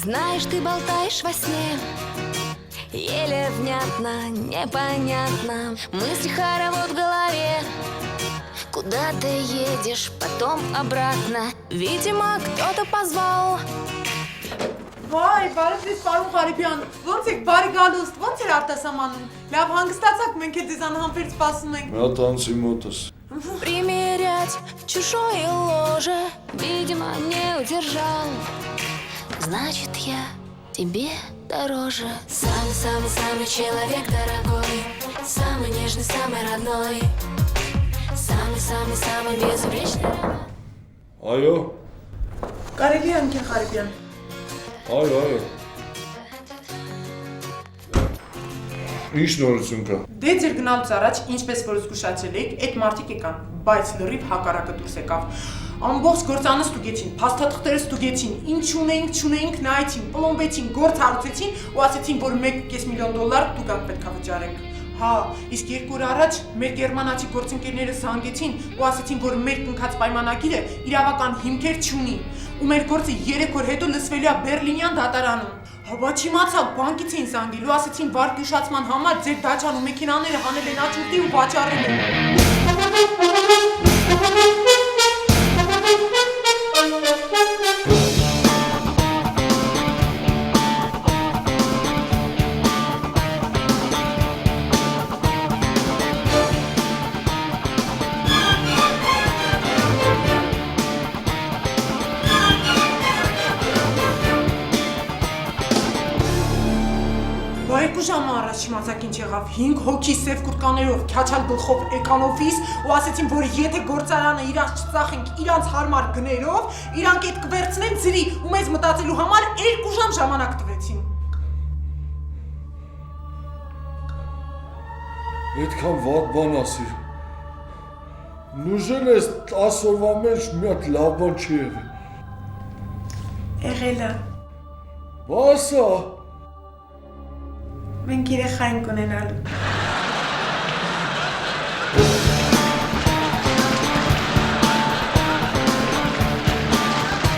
Знаешь, ты болтаешь во сне, еле внятно, непонятно. Мысли хоровод в голове. Куда ты едешь, потом обратно. Видимо, кто-то позвал. Վայ, բարև ձեզ, պարոն Ղարիբյան, ոնց եք, բարի գալուստ, ոնց էր արտասամանում, լավ հանգստացաք, մենք էլ ձեզ անհամբերձ սպասում ենք։ Մի հատ անցի մոտս։ Примерять чужое ложе, видимо, не удержал. Значит, я тебе дороже. Самый-самый-самый человек дорогой, самый нежный, самый родной, самый-самый-самый безупречный. Այո, Կարելի է ընկեր Ղարիբյան։ այո։ Ինչ նորություն կա։ Դե ձեր գնալուց առաջ, ինչպես որ զգուշացրել եք, այդ մարդիկ եկան, բայց լրիվ հակառակը դուրս եկավ։ Ամբողջ գործանը ստուգեցին, փաստաթղթերը ստուգեցին, ինչ չունեինք նայեցին, պլոմբեցին, գործ հարուցեցին ու ասեցին, որ $1.5 միլիոն դուք պետք է վճարեք։ Հա, իսկ 2 օր առաջ մեր գերմանացի գործընկերները զանգեցին ու ասեցին, որ մեր կնքած պայմանագիրը իրավական հիմքեր չունի ու մեր գործը 3 օր հետո լսվելու է Բերլինյան դատարանում։ Հա, չիմացա, բանկից էին զանգել ու ասեցին վարկյուշացման համար ձեր դաջան ու մեքենաները հանել են աճուրդի ու վաճառել են։ Երկու ժամ առաջ իմացաք ինչ եղավ, 5 հոգի սև կուրտկաներով քյաչալ գլխով եկան օֆիս ու ասեցին, որ եթե գործարանը իրանց չծախենք իրանց հարմար գներով, իրանք այդ կվերցնեն ձրի ու մեզ մտածելու համար 2 ժամ ժամանակ տվեցին։ Այդքան վատ բան ասիր։ Նուժել ես 10 օրվա մեջ մի հատ լավ բան չի եղել։ Եղել է։ Բասա։ Մենք երեխա ենք ունենալու։